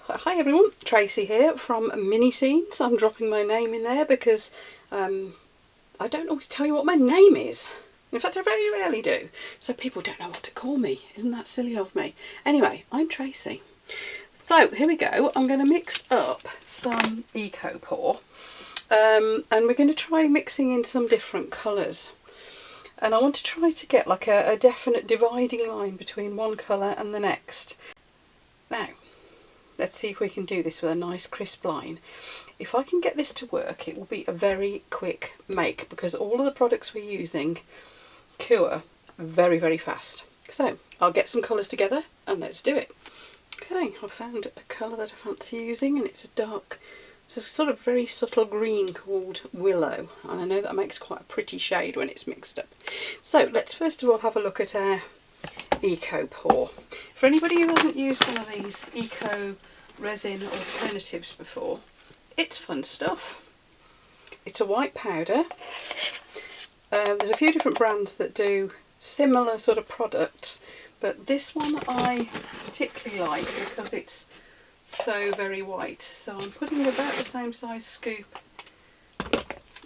Hi everyone, Tracy here from Mini Scenes. I'm dropping my name in there because I don't always tell you what my name is. In fact, I very rarely do, so people don't know what to call me. Isn't that silly of me? Anyway, I'm Tracy. So here we go. I'm going to mix up some Eco Pour, and we're going to try mixing in some different colours. And I want to try to get like a definite dividing line between one colour and the next. Now, let's see if we can do this with a nice crisp line. If I can get this to work, it will be a very quick make because all of the products we're using cure very, very fast. So I'll get some colours together and let's do it. Okay, I've found a colour that I fancy using, and it's a sort of very subtle green called Willow, and I know that makes quite a pretty shade when it's mixed up. So let's first of all have a look at our Eco Pour. For anybody who hasn't used one of these Eco Resin alternatives before, it's fun stuff. It's a white powder. There's a few different brands that do similar sort of products, but this one I particularly like because it's so very white. So I'm putting about the same size scoop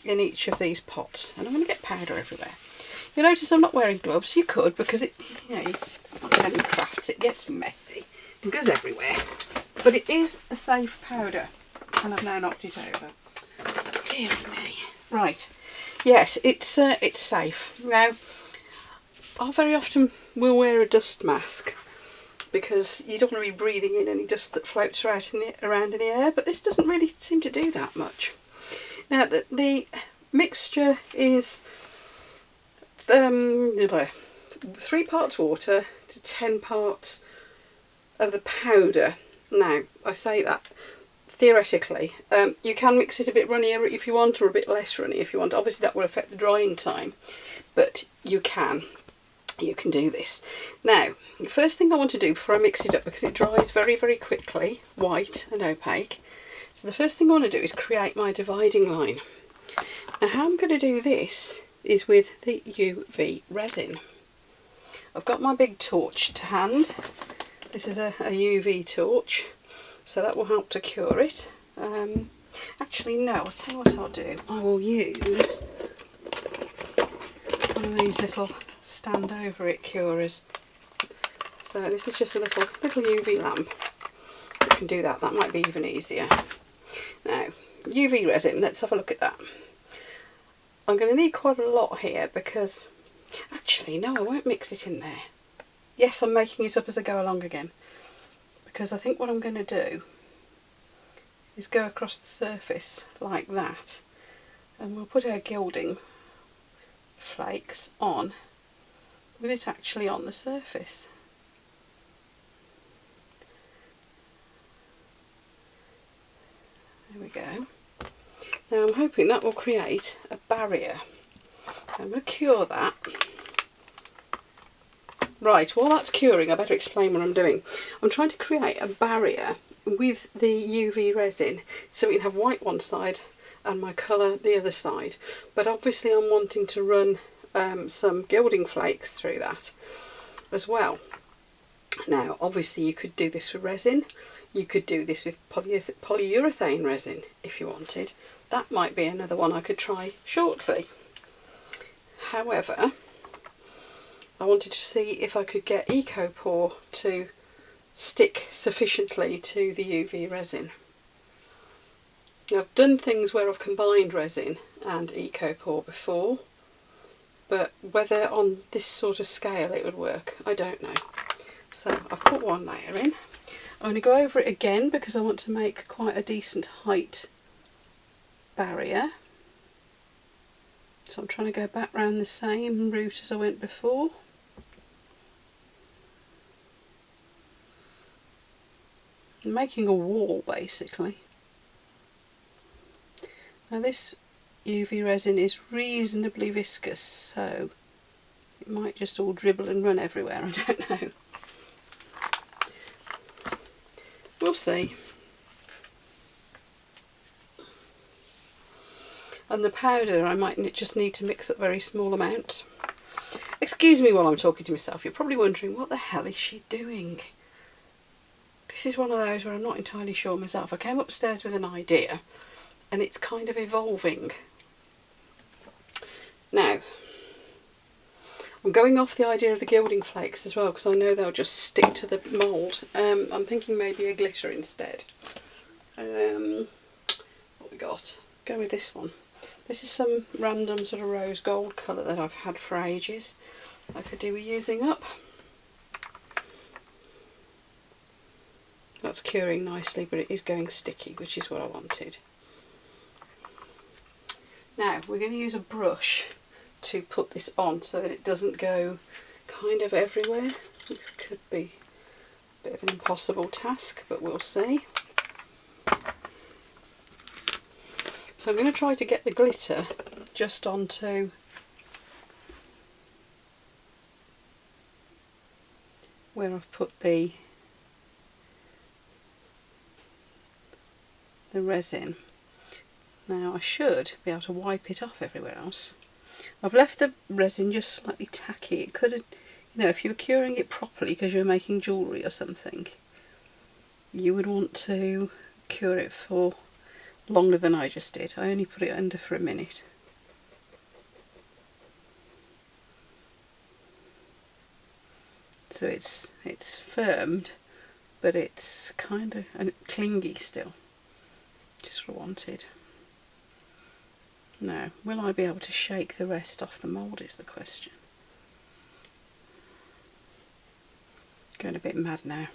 in each of these pots, and I'm going to get powder everywhere. You notice I'm not wearing gloves. You could, because it, it's not any crafts, it gets messy. It goes everywhere. But it is a safe powder, and I've now knocked it over. Dear me. Right. Yes, it's safe. Now, I very often will wear a dust mask because you don't want to be breathing in any dust that floats around in the air, but this doesn't really seem to do that much. Now, the mixture is 3 parts water to 10 parts of the powder. Now, I say that theoretically. You can mix it a bit runnier if you want, or a bit less runny if you want. Obviously that will affect the drying time, but you can do this. Now, the first thing I want to do before I mix it up, because it dries very, very quickly, white and opaque, so the first thing I want to do is create my dividing line. Now, how I'm going to do this is with the UV resin. I've got my big torch to hand. This is a UV torch, so that will help to cure it. Actually, no, I'll tell you what I'll do. I will use one of these little stand over it curers. So this is just a little UV lamp. You can do that. That might be even easier. Now, UV resin. Let's have a look at that. I'm going to need quite a lot here because, actually, no, I won't mix it in there. Yes, I'm making it up as I go along again, because I think what I'm going to do is go across the surface like that, and we'll put our gilding flakes on with it actually on the surface. There we go. Now I'm hoping that will create a barrier. I'm going to cure that. Right, while that's curing, I better explain what I'm doing. I'm trying to create a barrier with the UV resin so we can have white one side and my colour the other side. But obviously I'm wanting to run some gilding flakes through that as well. Now, obviously you could do this with resin. You could do this with polyurethane resin if you wanted. That might be another one I could try shortly. However, I wanted to see if I could get Eco Pour to stick sufficiently to the UV resin. Now, I've done things where I've combined resin and Eco Pour before, but whether on this sort of scale it would work, I don't know. So I've put one layer in. I'm going to go over it again because I want to make quite a decent height barrier. So I'm trying to go back round the same route as I went before. I'm making a wall basically. Now this UV resin is reasonably viscous, so it might just all dribble and run everywhere, I don't know. We'll see. And the powder I might just need to mix up very small amounts. Excuse me while I'm talking to myself, you're probably wondering what the hell is she doing? This This is one of those where I'm not entirely sure myself. I came upstairs with an idea and it's kind of evolving. Now, I'm going off the idea of the gilding flakes as well because I know they'll just stick to the mould. I'm thinking maybe a glitter instead. What we got? Go with this one. This is some random sort of rose gold colour that I've had for ages. I could do with using up. That's curing nicely, but it is going sticky, which is what I wanted. Now we're going to use a brush to put this on so that it doesn't go kind of everywhere. This could be a bit of an impossible task, but we'll see. So I'm going to try to get the glitter just onto where I've put the resin. Now I should be able to wipe it off everywhere else. I've left the resin just slightly tacky. It could have, you know, if you were curing it properly because you were making jewellery or something, you would want to cure it for longer than I just did. I only put it under for a minute. So it's firmed, but it's kind of clingy still. Just what I wanted. Now, will I be able to shake the rest off the mould is the question. Going a bit mad now.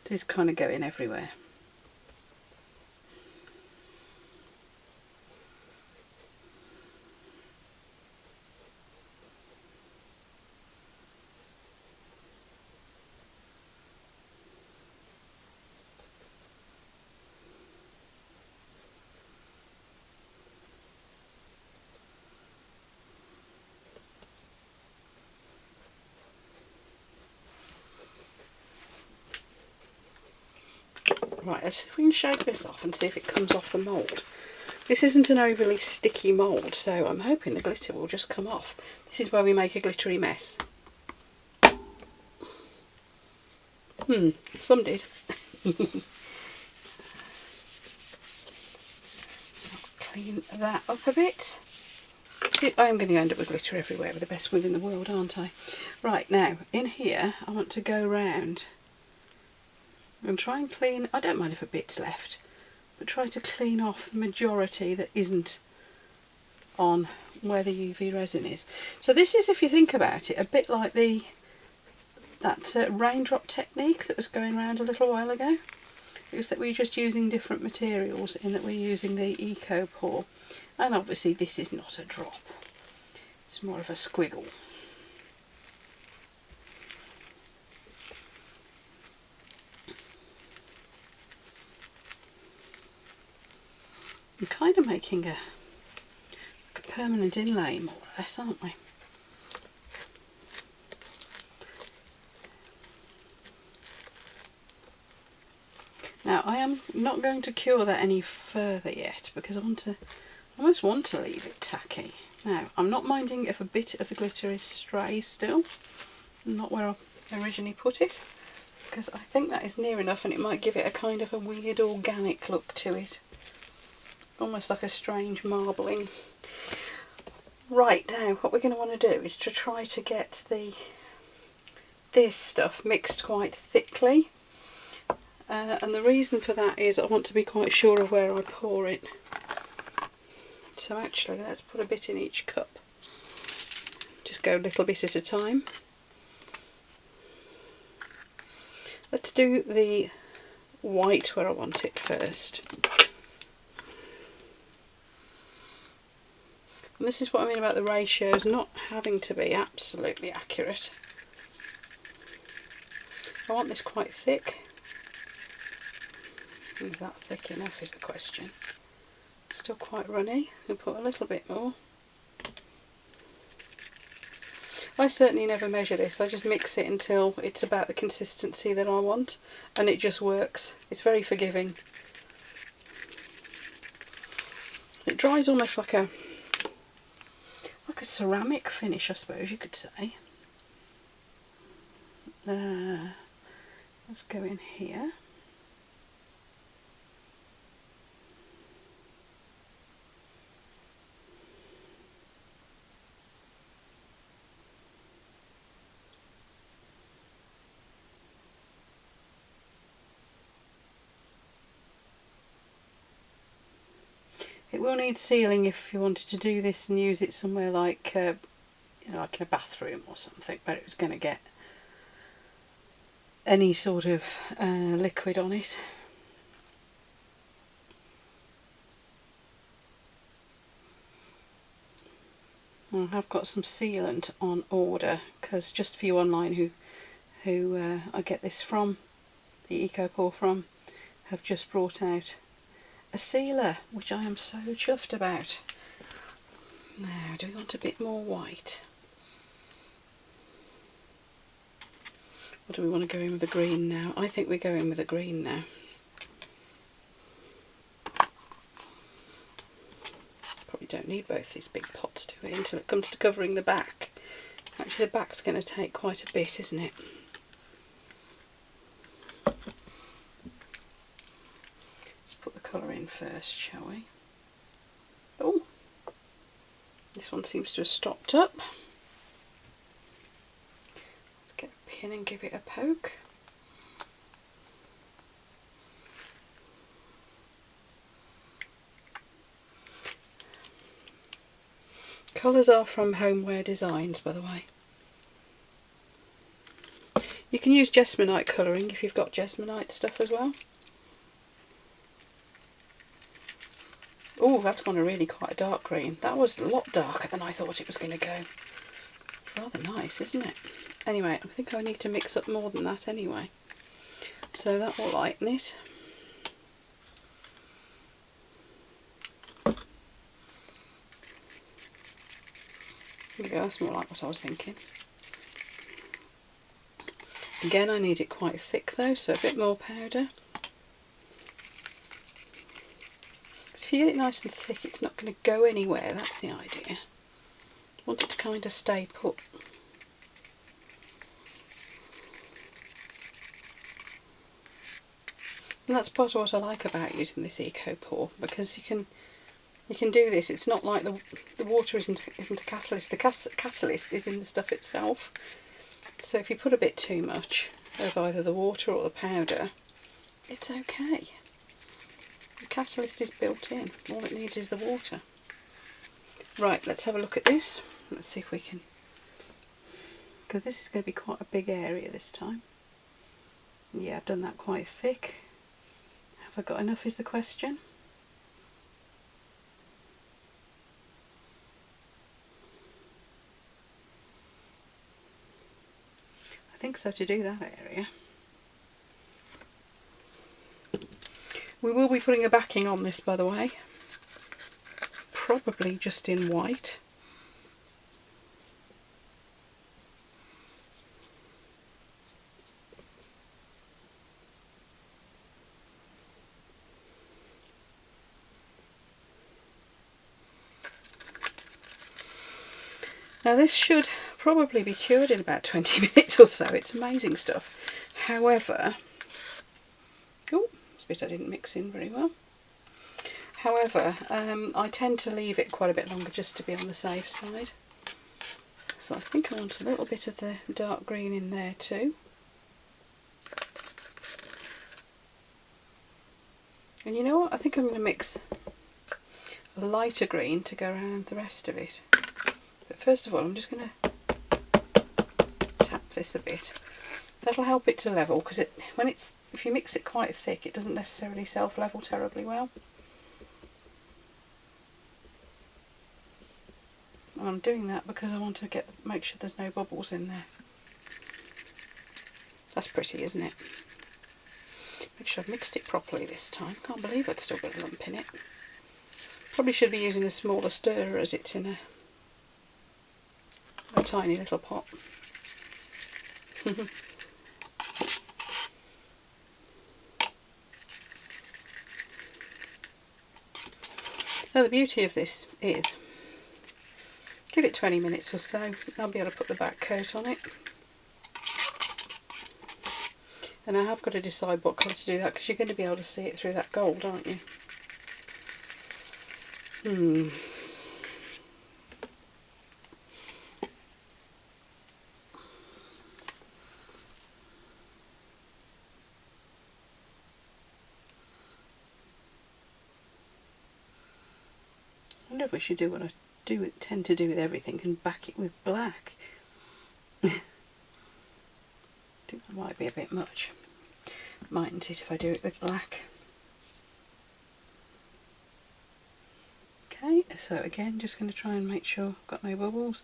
It is kind of going everywhere. Right, let's see if we can shake this off and see if it comes off the mould. This isn't an overly sticky mould, so I'm hoping the glitter will just come off. This is where we make a glittery mess. Some did. Clean that up a bit. I'm going to end up with glitter everywhere with the best will in the world, aren't I? Right, now, in here, I want to go round and try and clean, I don't mind if a bit's left, but try to clean off the majority that isn't on where the UV resin is. So this is, if you think about it, a bit like that raindrop technique that was going around a little while ago, except we're just using different materials in that we're using the Eco Pour, and obviously this is not a drop, it's more of a squiggle. We're kind of making a permanent inlay, more or less, aren't we? Now, I am not going to cure that any further yet because I almost want to leave it tacky. Now, I'm not minding if a bit of the glitter is stray still, not where I originally put it, because I think that is near enough and it might give it a kind of a weird organic look to it. Almost like a strange marbling. Right, now what we're going to want to do is to try to get this stuff mixed quite thickly. And the reason for that is I want to be quite sure of where I pour it. So actually, let's put a bit in each cup. Just go a little bit at a time. Let's do the white where I want it first. And this is what I mean about the ratios not having to be absolutely accurate. I want this quite thick. Is that thick enough is the question. Still quite runny. I'll put a little bit more. I certainly never measure this, I just mix it until it's about the consistency that I want, and it just works. It's very forgiving. It dries almost like a ceramic finish, I suppose you could say. Let's go in here. It will need sealing if you wanted to do this and use it somewhere like, you know, like in a bathroom or something, where it was going to get any sort of liquid on it. I have got some sealant on order, because just for you online who I get this from, the EcoPore from, have just brought out a sealer, which I am so chuffed about. Now, do we want a bit more white? Or do we want to go in with the green now? I think we go in with the green now. Probably don't need both these big pots, do we, until it comes to covering the back. Actually, the back's going to take quite a bit, isn't it? Let's put the colour in first, shall we? Oh, this one seems to have stopped up. Let's get a pin and give it a poke. Colours are from Homeware Designs, by the way. You can use Jesmonite colouring if you've got Jesmonite stuff as well. Oh, that's gone a really quite a dark green. That was a lot darker than I thought it was going to go. Rather nice, isn't it? Anyway, I think I need to mix up more than that anyway. So that will lighten it. There we go, that's more like what I was thinking. Again, I need it quite thick though, so a bit more powder. If you get it nice and thick, it's not going to go anywhere, that's the idea. I want it to kind of stay put. And that's part of what I like about using this EcoPore, because you can do this. It's not like the water isn't a catalyst. The catalyst is in the stuff itself. So if you put a bit too much of either the water or the powder, it's okay. The catalyst is built in. All it needs is the water. Right, let's have a look at this. Let's see if we can, because this is going to be quite a big area this time. Yeah, I've done that quite thick. Have I got enough is the question. I think so, to do that area. We will be putting a backing on this, by the way. Probably just in white. Now this should probably be cured in about 20 minutes or so. It's amazing stuff. However, oh, this bit I didn't mix in very well. However, I tend to leave it quite a bit longer just to be on the safe side. So I think I want a little bit of the dark green in there too. And you know what? I think I'm going to mix a lighter green to go around the rest of it. But first of all, I'm just going to tap this a bit. That'll help it to level, because if you mix it quite thick, it doesn't necessarily self-level terribly well. And I'm doing that because I want to make sure there's no bubbles in there. That's pretty, isn't it? Make sure I've mixed it properly this time. Can't believe I'd still got a lump in it. Probably should be using a smaller stirrer as it's in a tiny little pot. Now the beauty of this is, give it 20 minutes or so, I'll be able to put the back coat on it. And I have got to decide what colour to do that, because you're going to be able to see it through that gold, aren't you? I wonder if we should do what I tend to do with everything and back it with black. I think that might be a bit much, mightn't it, if I do it with black? Okay, so again, just going to try and make sure I've got no bubbles.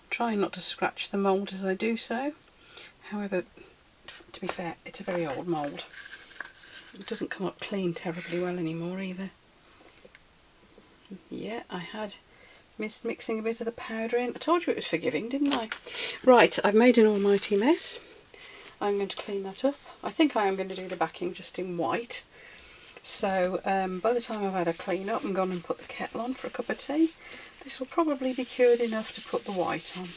Trying not to scratch the mould as I do so. However, to be fair, it's a very old mould. It doesn't come up clean terribly well anymore either. Yeah, I had missed mixing a bit of the powder in. I told you it was forgiving, didn't I? Right, I've made an almighty mess. I'm going to clean that up. I think I am going to do the backing just in white. So by the time I've had a clean up and gone and put the kettle on for a cup of tea, this will probably be cured enough to put the white on.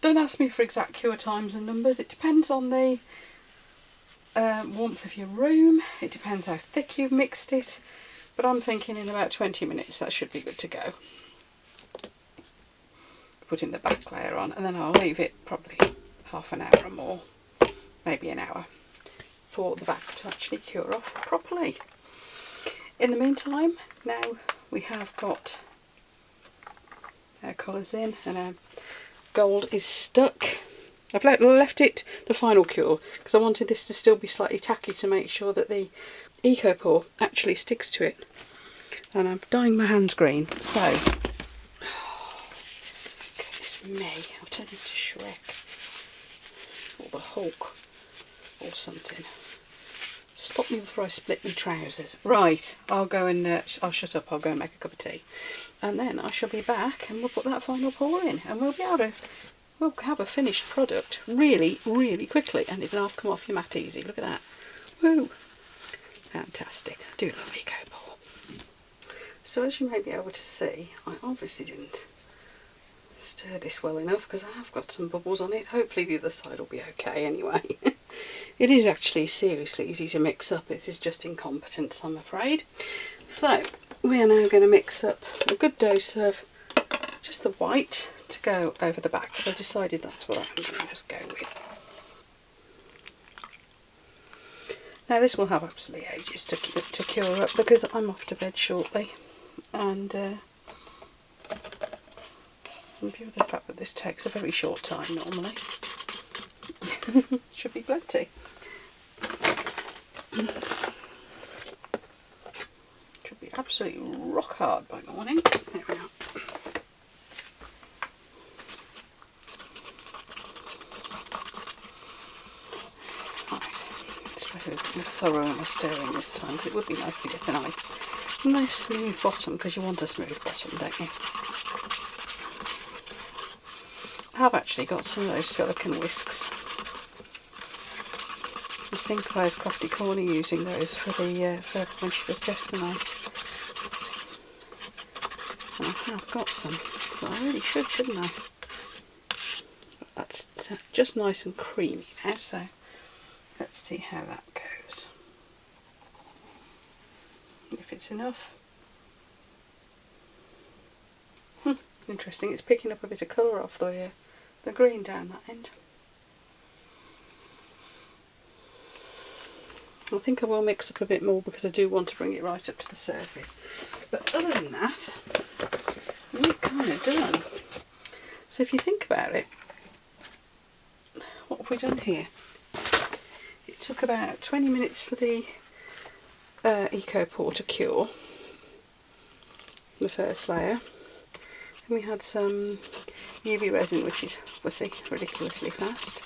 Don't ask me for exact cure times and numbers. It depends on the warmth of your room. It depends how thick you've mixed it. But I'm thinking in about 20 minutes that should be good to go. Putting the back layer on, and then I'll leave it probably half an hour or more, maybe an hour, for the back to actually cure off properly. In the meantime, now we have got our colours in and our gold is stuck. I've left it the final cure because I wanted this to still be slightly tacky to make sure that the Eco Pour actually sticks to it. And I'm dyeing my hands green, so goodness me, I'll turn into Shrek or the Hulk or something. Stop me before I split my trousers. Right, I'll go and I'll shut up. I'll go and make a cup of tea, and then I shall be back, and we'll put that final pour in, and we'll have a finished product really, really quickly, and it'll half come off your mat easy. Look at that. Woo! Fantastic. I do love Eco Pour. So as you may be able to see, I obviously didn't stir this well enough because I have got some bubbles on it. Hopefully the other side will be okay anyway. It is actually seriously easy to mix up. It is just incompetence, I'm afraid. So we are now going to mix up a good dose of just the white to go over the back, because I've decided that's what I'm going to just go with. Now this will have absolutely ages to cure up because I'm off to bed shortly, and in view of the fact that this takes a very short time normally, should be plenty. Should be absolutely rock hard by morning. There we are. Thorough and stirring this time, because it would be nice to get a nice smooth bottom, because you want a smooth bottom, don't you? I have actually got some of those silicone whisks. I've seen Claire's Crafty Corner using those for when she does Jester Night. And I have got some, so I really should, shouldn't I? But that's just nice and creamy now, so let's see how that goes. If it's enough. Interesting, it's picking up a bit of colour off the green down that end. I think I will mix up a bit more because I do want to bring it right up to the surface. But other than that, we're kind of done. So if you think about it, what have we done here? It took about 20 minutes for the Eco Pour to cure, the first layer. And we had some UV resin, which is obviously ridiculously fast.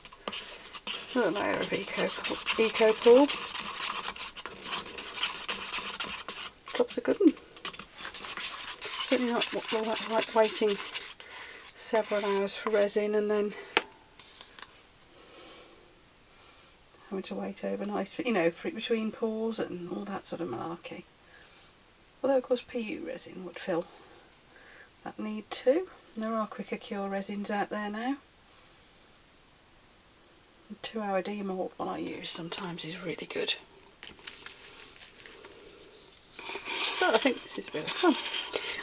Another layer of Eco Pour. Job's a good one. Certainly not like waiting several hours for resin and then having to wait overnight, you know, for it between pours and all that sort of malarkey. Although of course PU resin would fill that need too. There are quicker cure resins out there now. The 2-hour demold one I use sometimes is really good. So I think this is a bit of fun.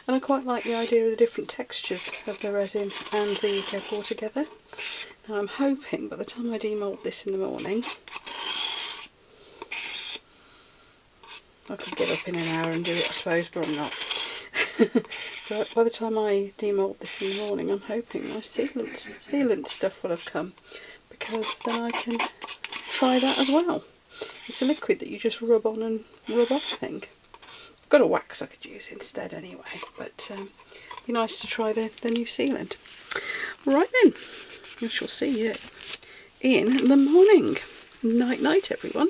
And I quite like the idea of the different textures of the resin and the Eco Pour together. Now I'm hoping by the time I demold this in the morning, I could get up in an hour and do it, I suppose, but I'm not. But by the time I demold this in the morning, I'm hoping my sealant stuff will have come, because then I can try that as well. It's a liquid that you just rub on and rub off, I think. I've got a wax I could use instead anyway, but it'd be nice to try the new sealant. Right then, we shall see you in the morning. Night night everyone.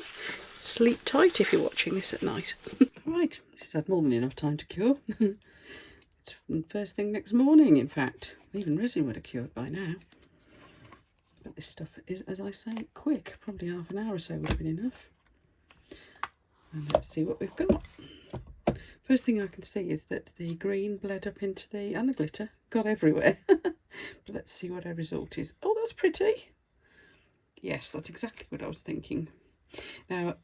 Sleep tight if you're watching this at night. Right, this has had more than enough time to cure. It's first thing next morning, in fact. Even resin would have cured by now. But this stuff is, as I say, quick. Probably half an hour or so would have been enough. And let's see what we've got. First thing I can see is that the green bled up into the, and the glitter, got everywhere. But let's see what our result is. Oh, that's pretty. Yes, that's exactly what I was thinking. Now,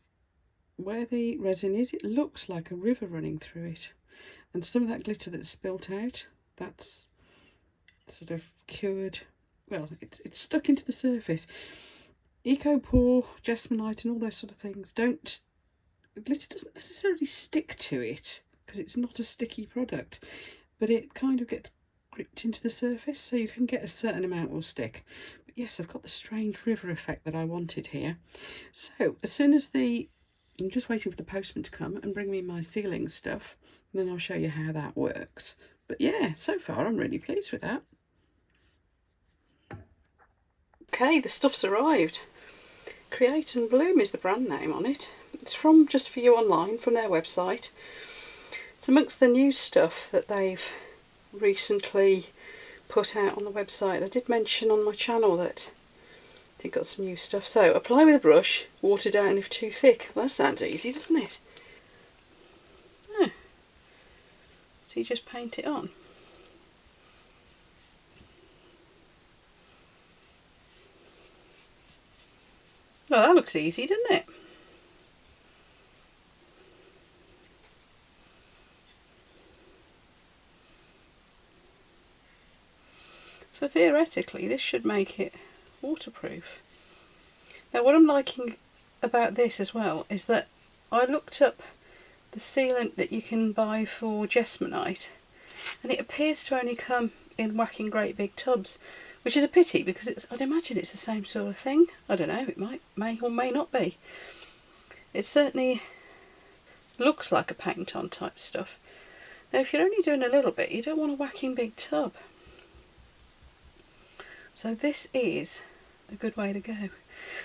where the resin is, it looks like a river running through it. And some of that glitter that's spilt out, that's sort of cured. Well, it's stuck into the surface. Eco-pore, jasmonite and all those sort of things don't... Glitter doesn't necessarily stick to it, because it's not a sticky product. But it kind of gets gripped into the surface, so you can get a certain amount will stick. But yes, I've got the strange river effect that I wanted here. So, as soon as I'm just waiting for the postman to come and bring me my sealing stuff, and then I'll show you how that works. But yeah, so far I'm really pleased with that. Okay, the stuff's arrived. Create and Bloom is the brand name on it. It's from Just For You Online, from their website. It's amongst the new stuff that they've recently put out on the website. I did mention on my channel that they've got some new stuff. So, apply with a brush, water down if too thick. Well, that sounds easy, doesn't it? Yeah. So you just paint it on. Well, that looks easy, doesn't it? So theoretically this should make it waterproof. Now what I'm liking about this as well is that I looked up the sealant that you can buy for jasmonite, and it appears to only come in whacking great big tubs, which is a pity because I'd imagine it's the same sort of thing. I don't know, it may or may not be. It certainly looks like a paint on type stuff. Now if you're only doing a little bit, you don't want a whacking big tub. So this is a good way to go.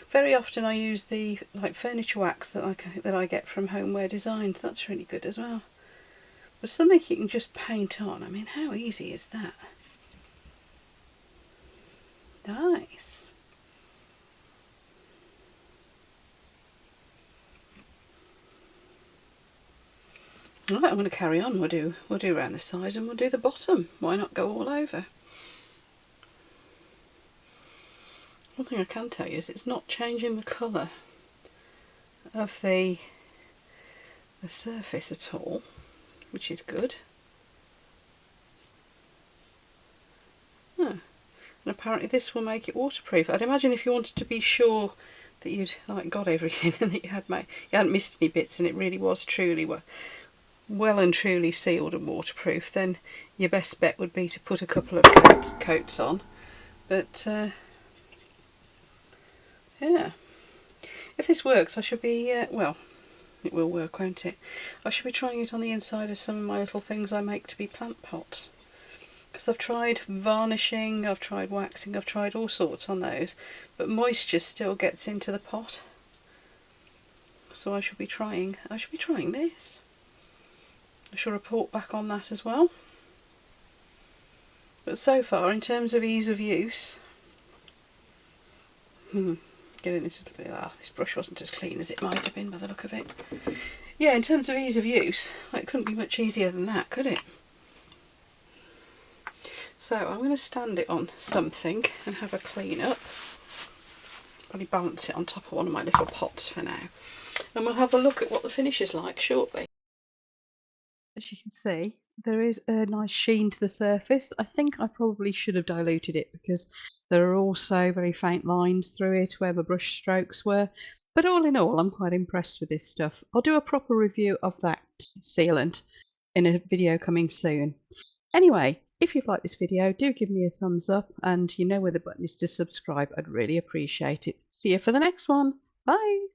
Very often I use the furniture wax that I get from Homeware Designs. That's really good as well. But something you can just paint on. I mean, how easy is that? Nice. Right, I'm going to carry on. We'll do around the sides and we'll do the bottom. Why not go all over? One thing I can tell you is it's not changing the colour of the surface at all, which is good. And apparently this will make it waterproof. I'd imagine if you wanted to be sure that you'd got everything and that you hadn't missed any bits and it really was truly well and truly sealed and waterproof, then your best bet would be to put a couple of coats on. But yeah, if this works I should be, well, it will work, won't it? I should be trying it on the inside of some of my little things I make to be plant pots. Because I've tried varnishing, I've tried waxing, I've tried all sorts on those, but moisture still gets into the pot. So I should be trying this. I shall report back on that as well. But so far, in terms of ease of use, getting this brush wasn't as clean as it might have been by the look of it. Yeah, in terms of ease of use, it couldn't be much easier than that, could it? So I'm going to stand it on something and have a clean up. Probably balance it on top of one of my little pots for now. And we'll have a look at what the finish is like shortly. As you can see, there is a nice sheen to the surface. I think I probably should have diluted it because there are also very faint lines through it where the brush strokes were. But all in all, I'm quite impressed with this stuff. I'll do a proper review of that sealant in a video coming soon. Anyway, if you've liked this video, do give me a thumbs up, and you know where the button is to subscribe. I'd really appreciate it. See you for the next one. Bye.